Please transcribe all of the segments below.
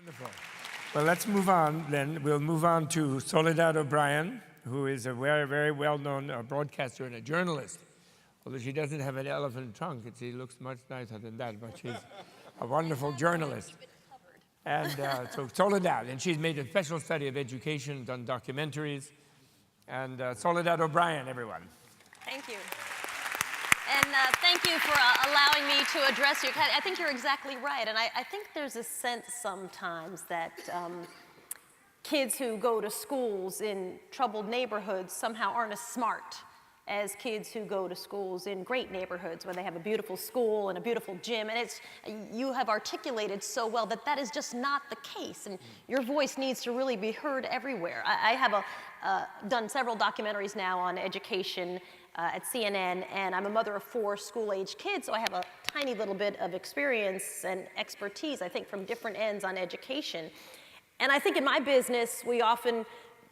Wonderful. Well, let's move on then. We'll move on to Soledad O'Brien, who is a very, very well-known broadcaster and a journalist. Although she doesn't have an elephant trunk, she looks much nicer than that, but she's a wonderful journalist. And so Soledad, and she's made a special study of education, done documentaries. And Soledad O'Brien, everyone. Thank you. And thank you for allowing me to address you. I think you're exactly right. And I think there's a sense sometimes that kids who go to schools in troubled neighborhoods somehow aren't as smart as kids who go to schools in great neighborhoods where they have a beautiful school and a beautiful gym. And you have articulated so well that that is just not the case. And your voice needs to really be heard everywhere. I have done several documentaries now on education at CNN, and I'm a mother of 4 school-age kids, so I have a tiny little bit of experience and expertise, I think, from different ends on education. And I think in my business, we often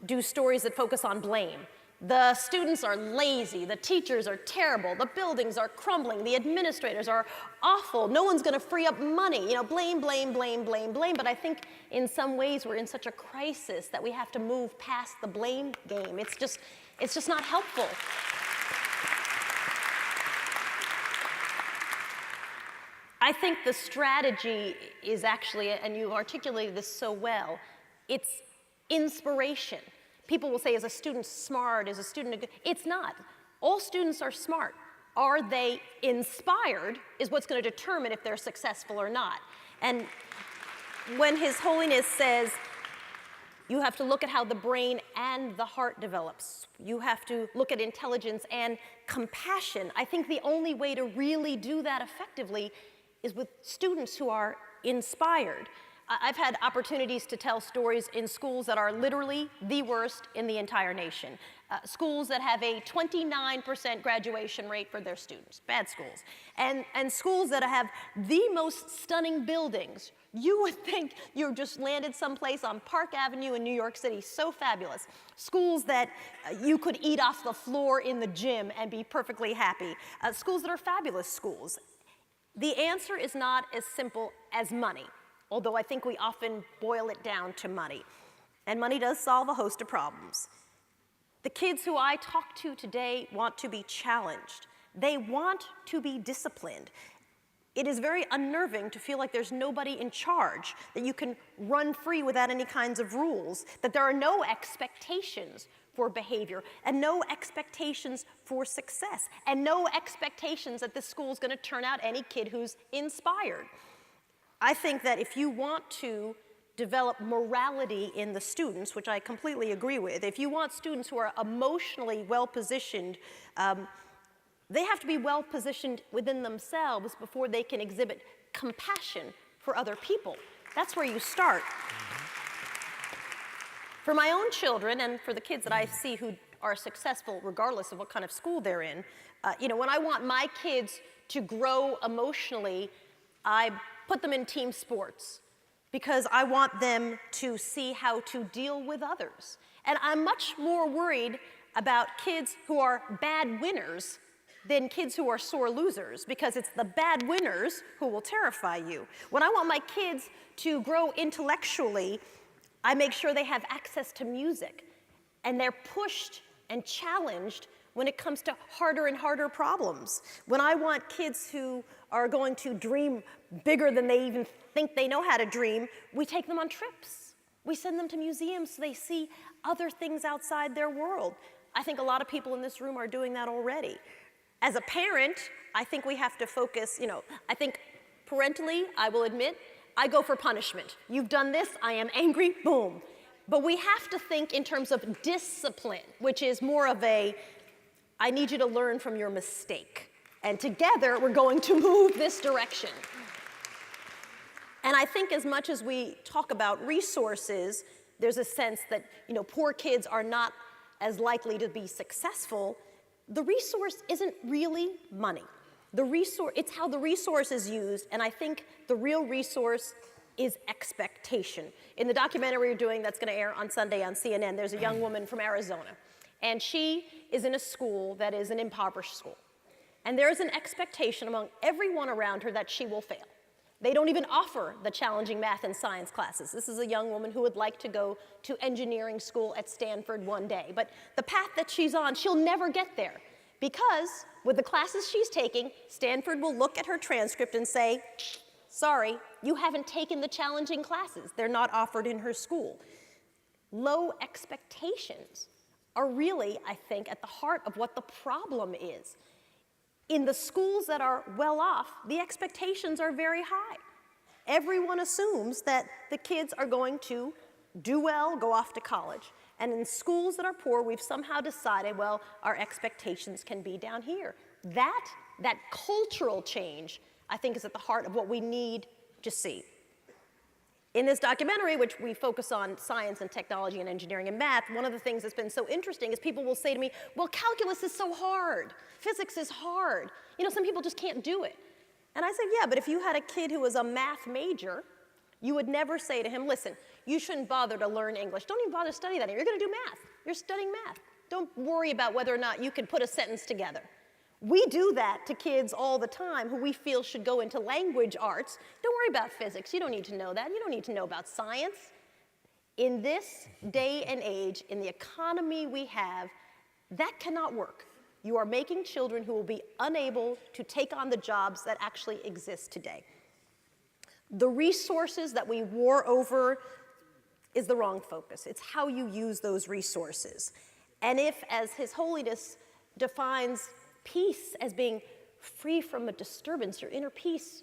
do stories that focus on blame. The students are lazy, the teachers are terrible, the buildings are crumbling, the administrators are awful, no one's gonna free up money, you know, blame, blame, blame, blame, blame. But I think in some ways we're in such a crisis that we have to move past the blame game. It's just not helpful. I think the strategy is actually, and you articulated this so well, it's inspiration. People will say, is a student smart? Is a student good? It's not. All students are smart. Are they inspired is what's going to determine if they're successful or not. And when His Holiness says, you have to look at how the brain and the heart develops. You have to look at intelligence and compassion. I think the only way to really do that effectively is with students who are inspired. I've had opportunities to tell stories in schools that are literally the worst in the entire nation. Schools that have a 29% graduation rate for their students, bad schools. And schools that have the most stunning buildings. You would think you just landed someplace on Park Avenue in New York City, so fabulous. Schools that you could eat off the floor in the gym and be perfectly happy. Schools that are fabulous schools. The answer is not as simple as money, although I think we often boil it down to money. And money does solve a host of problems. The kids who I talk to today want to be challenged. They want to be disciplined. It is very unnerving to feel like there's nobody in charge, that you can run free without any kinds of rules, that there are no expectations for behavior, and no expectations for success, and no expectations that this school is going to turn out any kid who's inspired. I think that if you want to develop morality in the students, which I completely agree with, if you want students who are emotionally well-positioned, they have to be well-positioned within themselves before they can exhibit compassion for other people. That's where you start. For my own children, and for the kids that I see who are successful regardless of what kind of school they're in, when I want my kids to grow emotionally, I put them in team sports because I want them to see how to deal with others. And I'm much more worried about kids who are bad winners than kids who are sore losers, because it's the bad winners who will terrify you. When I want my kids to grow intellectually, I make sure they have access to music, and they're pushed and challenged when it comes to harder and harder problems. When I want kids who are going to dream bigger than they even think they know how to dream, we take them on trips. We send them to museums so they see other things outside their world. I think a lot of people in this room are doing that already. As a parent, I think we have to focus, I think parentally, I will admit, I go for punishment. You've done this, I am angry, boom. But we have to think in terms of discipline, which is more of a, I need you to learn from your mistake. And together, we're going to move this direction. And I think as much as we talk about resources, there's a sense that, poor kids are not as likely to be successful. The resource isn't really money. It's how the resource is used, and I think the real resource is expectation. In the documentary we're doing that's going to air on Sunday on CNN, there's a young woman from Arizona, and she is in a school that is an impoverished school. And there's an expectation among everyone around her that she will fail, They don't even offer the challenging math and science classes. This is a young woman who would like to go to engineering school at Stanford one day. But the path that she's on, she'll never get there. Because with the classes she's taking, Stanford will look at her transcript and say, sorry, you haven't taken the challenging classes. They're not offered in her school. Low expectations are really, I think, at the heart of what the problem is. In the schools that are well off, the expectations are very high. Everyone assumes that the kids are going to do well, go off to college. And in schools that are poor, we've somehow decided, well, our expectations can be down here. That cultural change, I think, is at the heart of what we need to see. In this documentary, which we focus on science and technology and engineering and math, one of the things that's been so interesting is people will say to me, well, calculus is so hard. Physics is hard. You know, some people just can't do it. And I said, yeah, but if you had a kid who was a math major, you would never say to him, listen, you shouldn't bother to learn English. Don't even bother to study that. You're going to do math. You're studying math. Don't worry about whether or not you can put a sentence together. We do that to kids all the time who we feel should go into language arts. Don't worry about physics. You don't need to know that. You don't need to know about science. In this day and age, in the economy we have, that cannot work. You are making children who will be unable to take on the jobs that actually exist today. The resources that we war over is the wrong focus. It's how you use those resources. And if, as His Holiness defines peace as being free from a disturbance, your inner peace,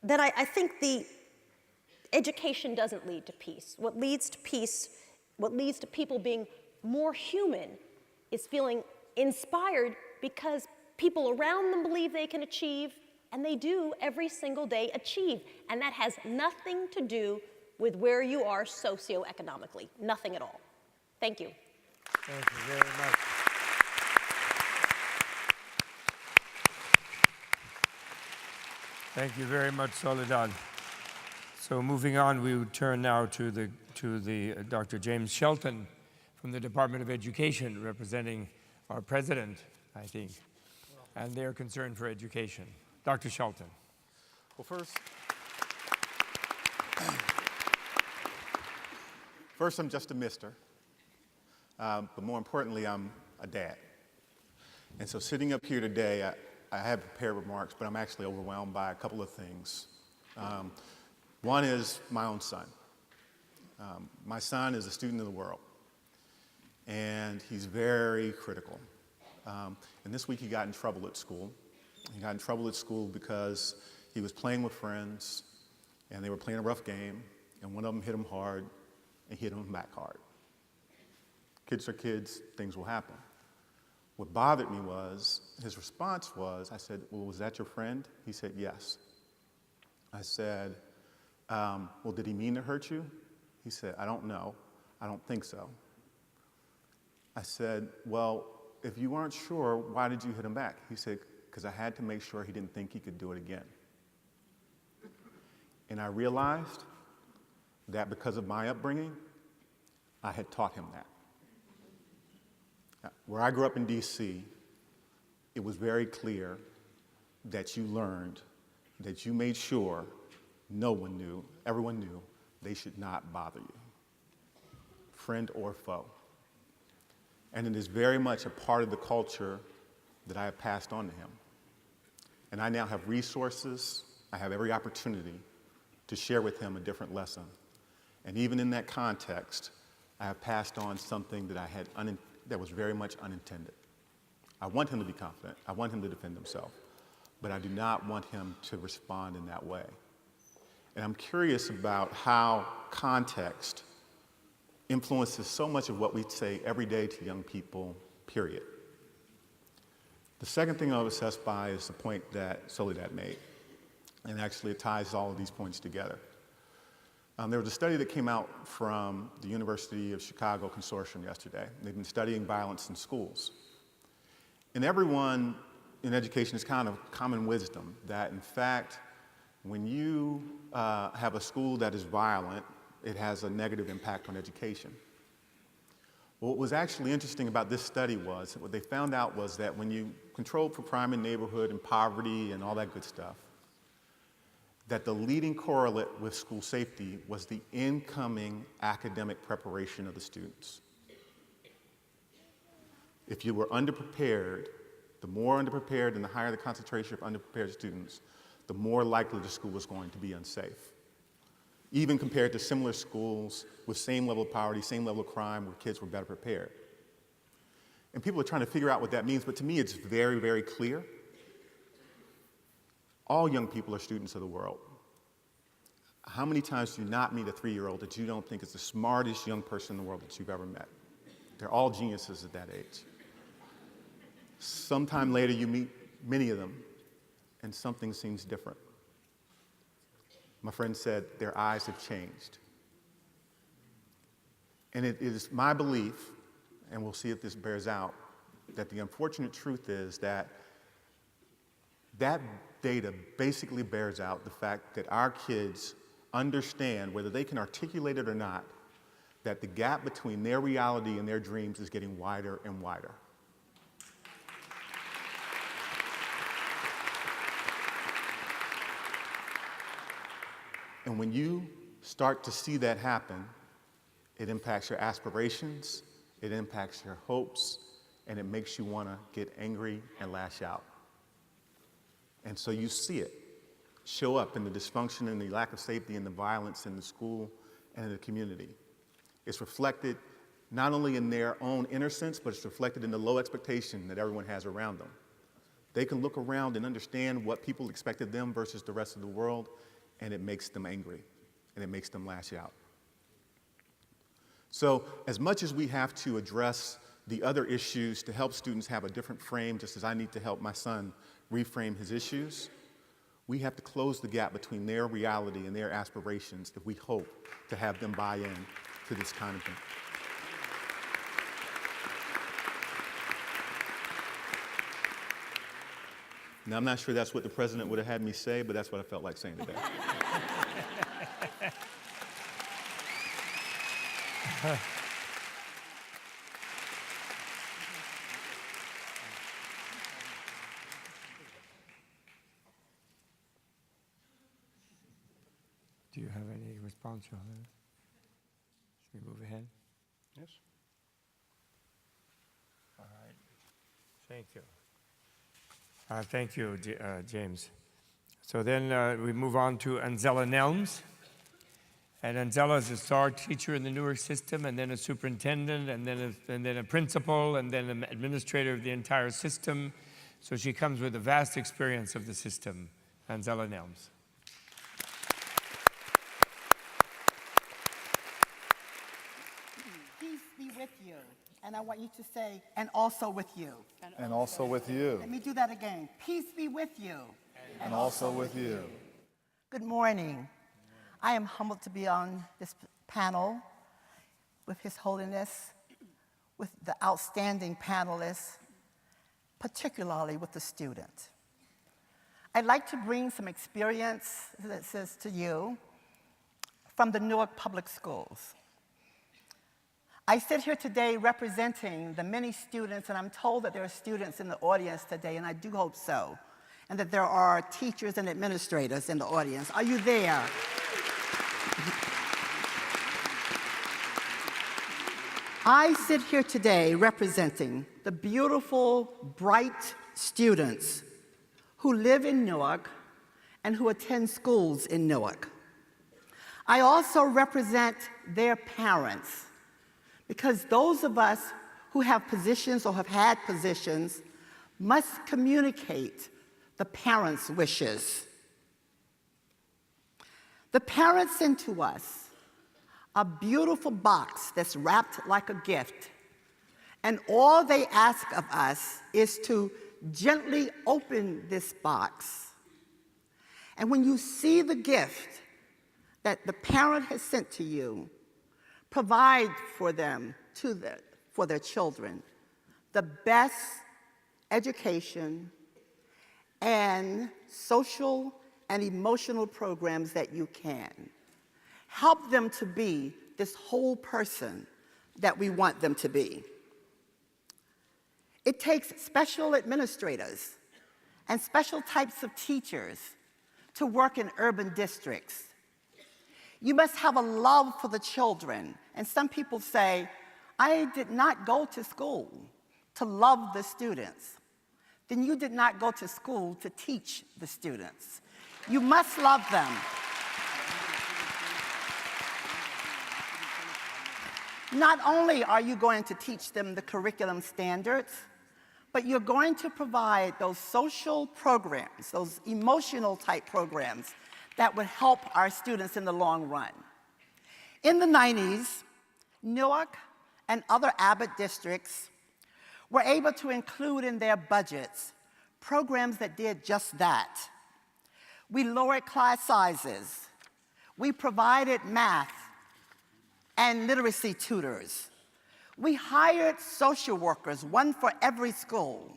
then I think the education doesn't lead to peace. What leads to peace, what leads to people being more human, is feeling inspired because people around them believe they can achieve, and they do every single day achieve. And that has nothing to do with where you are socioeconomically. Nothing at all. Thank you. Thank you very much. Thank you very much, Soledad. So moving on, we would turn now to the Dr. James Shelton from the Department of Education, representing our president, I think, and their concern for education. Dr. Shelton. Well, first I'm just a mister, but more importantly, I'm a dad. And so sitting up here today, I have prepared remarks, but I'm actually overwhelmed by a couple of things. One is my own son. My son is a student of the world, and he's very critical. And this week he got in trouble at school. He got in trouble at school because he was playing with friends, and they were playing a rough game, and one of them hit him hard, and hit him back hard. Kids are kids, things will happen. What bothered me was, his response was, I said, well, was that your friend? He said, yes. I said, well, did he mean to hurt you? He said, I don't know. I don't think so. I said, well, if you weren't sure, why did you hit him back? He said, because I had to make sure he didn't think he could do it again. And I realized that because of my upbringing, I had taught him that. Where I grew up in D.C., it was very clear that you learned, that you made sure everyone knew they should not bother you, friend or foe. And it is very much a part of the culture that I have passed on to him. And I now have resources, I have every opportunity to share with him a different lesson. And even in that context, I have passed on something that that was very much unintended. I want him to be confident. I want him to defend himself. But I do not want him to respond in that way. And I'm curious about how context influences so much of what we say every day to young people, period. The second thing I was obsessed by is the point that Soledad made. And actually it ties all of these points together. There was a study that came out from the University of Chicago Consortium yesterday. They've been studying violence in schools. And everyone in education is kind of common wisdom that, in fact, when you have a school that is violent, it has a negative impact on education. What was actually interesting about this study was, what they found out was that when you controlled for crime in neighborhood and poverty and all that good stuff, that the leading correlate with school safety was the incoming academic preparation of the students. If you were underprepared, the more underprepared and the higher the concentration of underprepared students, the more likely the school was going to be unsafe. Even compared to similar schools with same level of poverty, same level of crime, where kids were better prepared. And people are trying to figure out what that means, but to me it's very, very clear. All young people are students of the world. How many times do you not meet a 3-year-old that you don't think is the smartest young person in the world that you've ever met? They're all geniuses at that age. Sometime later you meet many of them and something seems different. My friend said their eyes have changed. And it is my belief, and we'll see if this bears out, that the unfortunate truth is that that data basically bears out the fact that our kids understand, whether they can articulate it or not, that the gap between their reality and their dreams is getting wider and wider. And when you start to see that happen, it impacts your aspirations, it impacts your hopes, and it makes you want to get angry and lash out. And so you see it show up in the dysfunction and the lack of safety and the violence in the school and in the community. It's reflected not only in their own innocence, but it's reflected in the low expectation that everyone has around them. They can look around and understand what people expect of them versus the rest of the world, and it makes them angry, and it makes them lash out. So as much as we have to address the other issues to help students have a different frame, just as I need to help my son reframe his issues, we have to close the gap between their reality and their aspirations if we hope to have them buy in to this kind of thing. Now, I'm not sure that's what the president would have had me say, but that's what I felt like saying today. Do you have any response, Shelton? Should we move ahead? Yes. All right. Thank you. Thank you, James. So then we move on to Anzella Nelms. And Anzella is a star teacher in the Newark system, and then a superintendent, and then a principal, and then an administrator of the entire system. So she comes with a vast experience of the system. Anzella Nelms. Peace be with you. And I want you to say, and also with you. And also with you. Let me do that again. Peace be with you. And also with you. Good morning. I am humbled to be on this panel with His Holiness, with the outstanding panelists, particularly with the student. I'd like to bring some experiences to you from the Newark Public Schools. I sit here today representing the many students, and I'm told that there are students in the audience today, and I do hope so, and that there are teachers and administrators in the audience. Are you there? I sit here today representing the beautiful, bright students who live in Newark and who attend schools in Newark. I also represent their parents, because those of us who have positions or have had positions must communicate the parents' wishes. The parents send to us a beautiful box that's wrapped like a gift, and all they ask of us is to gently open this box. And when you see the gift that the parent has sent to you, provide for them, for their children, the best education and social and emotional programs that you can. Help them to be this whole person that we want them to be. It takes special administrators and special types of teachers to work in urban districts. You must have a love for the children. And some people say, I did not go to school to love the students. Then you did not go to school to teach the students. You must love them. Not only are you going to teach them the curriculum standards, but you're going to provide those social programs, those emotional type programs that would help our students in the long run. In the 90s, Newark and other Abbott districts were able to include in their budgets programs that did just that. We lowered class sizes. We provided math and literacy tutors. We hired social workers, one for every school,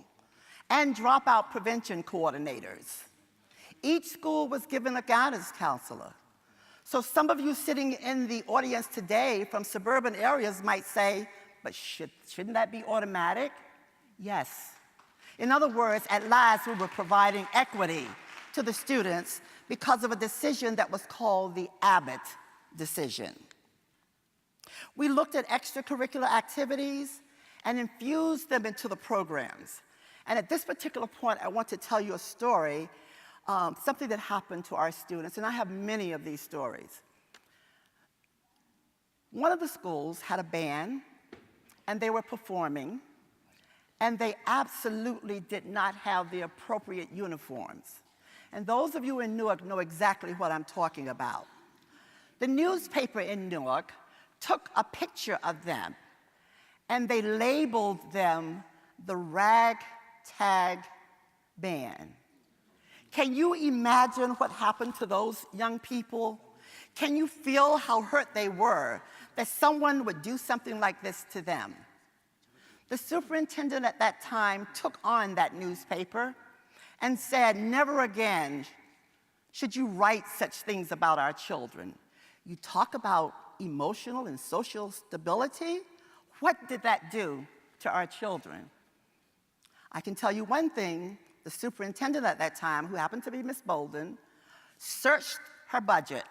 and dropout prevention coordinators. Each school was given a guidance counselor. So some of you sitting in the audience today from suburban areas might say, but shouldn't that be automatic? Yes. In other words, at last we were providing equity to the students because of a decision that was called the Abbott decision. We looked at extracurricular activities and infused them into the programs. And at this particular point, I want to tell you a story, something that happened to our students, and I have many of these stories. One of the schools had a band, and they were performing, and they absolutely did not have the appropriate uniforms. And those of you in Newark know exactly what I'm talking about. The newspaper in Newark took a picture of them, and they labeled them the ragtag band. Can you imagine what happened to those young people? Can you feel how hurt they were that someone would do something like this to them? The superintendent at that time took on that newspaper and said, never again should you write such things about our children. You talk about emotional and social stability? What did that do to our children? I can tell you one thing, the superintendent at that time, who happened to be Miss Bolden, searched her budget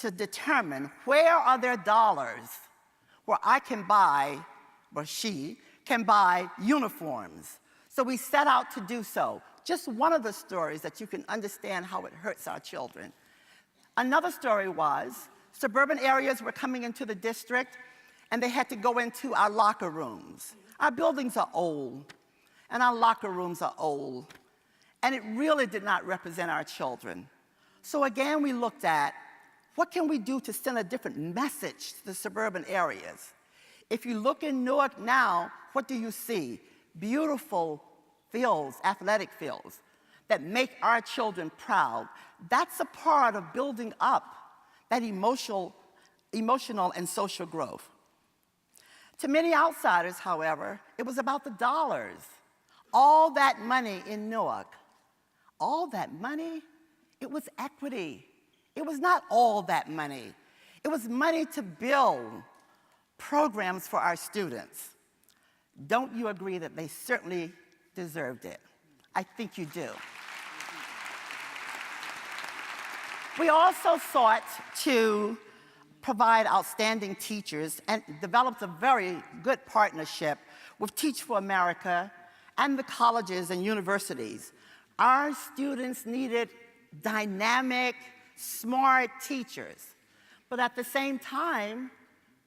to determine where are there dollars where I can buy, or she can buy uniforms. So we set out to do so. Just one of the stories that you can understand how it hurts our children. Another story was, suburban areas were coming into the district, and they had to go into our locker rooms. Our buildings are old, and our locker rooms are old, and it really did not represent our children. So again, we looked at, what can we do to send a different message to the suburban areas? If you look in Newark now, what do you see? Beautiful fields, athletic fields, that make our children proud. That's a part of building up that emotional and social growth. To many outsiders, however, it was about the dollars. All that money in Newark, all that money, it was equity. It was not all that money. It was money to build programs for our students. Don't you agree that they certainly deserved it? I think you do. We also sought to provide outstanding teachers and developed a very good partnership with Teach for America and the colleges and universities. Our students needed dynamic, smart teachers, but at the same time,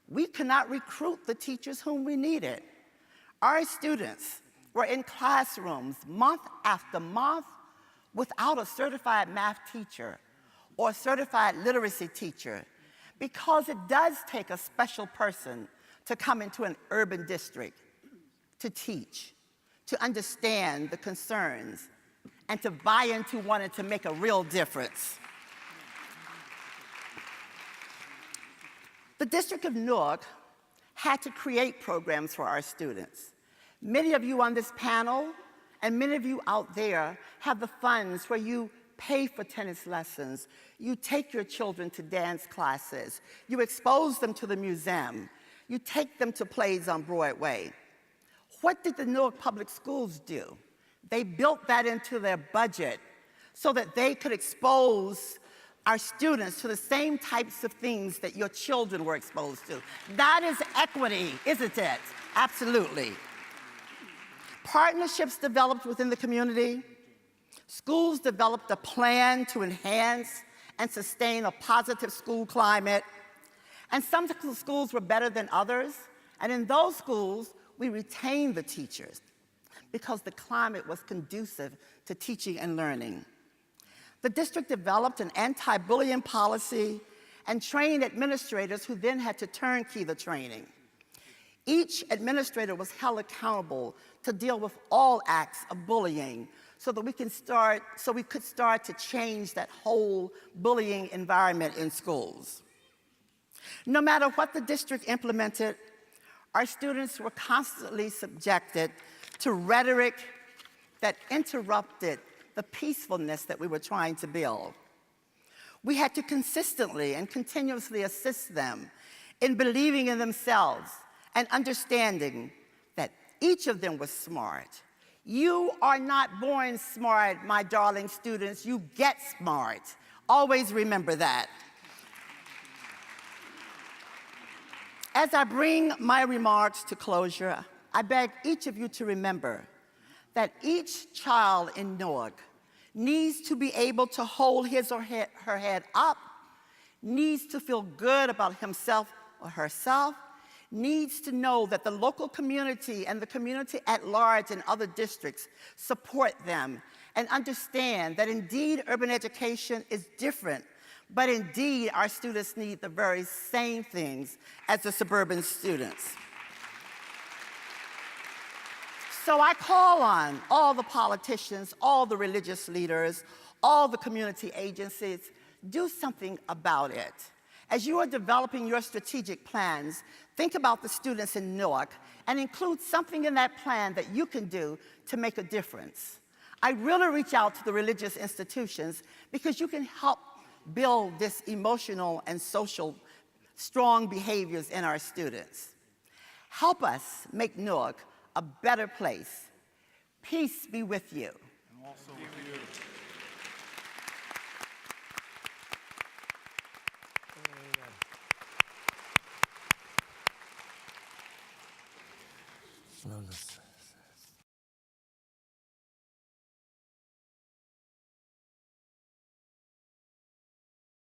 we could not recruit the teachers whom we needed. Our students were in classrooms month after month without a certified math teacher or a certified literacy teacher, because it does take a special person to come into an urban district to teach, to understand the concerns, and to buy into one and to make a real difference. The District of Newark had to create programs for our students. Many of you on this panel and many of you out there have the funds where you pay for tennis lessons, you take your children to dance classes, you expose them to the museum, you take them to plays on Broadway. What did the Newark Public Schools do? They built that into their budget so that they could expose our students to the same types of things that your children were exposed to. That is equity, isn't it? Absolutely. Partnerships developed within the community. Schools developed a plan to enhance and sustain a positive school climate. And some schools were better than others. And in those schools, we retained the teachers because the climate was conducive to teaching and learning. The district developed an anti-bullying policy and trained administrators who then had to turnkey the training. Each administrator was held accountable to deal with all acts of bullying so that we could start to change that whole bullying environment in schools. No matter what the district implemented, our students were constantly subjected to rhetoric that interrupted the peacefulness that we were trying to build. We had to consistently and continuously assist them in believing in themselves and understanding that each of them was smart. You are not born smart, my darling students, you get smart. Always remember that. As I bring my remarks to closure, I beg each of you to remember that each child in Newark needs to be able to hold his or her head up, needs to feel good about himself or herself, needs to know that the local community and the community at large in other districts support them and understand that indeed urban education is different, but indeed our students need the very same things as the suburban students. So I call on all the politicians, all the religious leaders, all the community agencies, do something about it. As you are developing your strategic plans, think about the students in Newark and include something in that plan that you can do to make a difference. I really reach out to the religious institutions because you can help build this emotional and social strong behaviors in our students. Help us make Newark a better place. Peace be with you. And also with you. Flawless.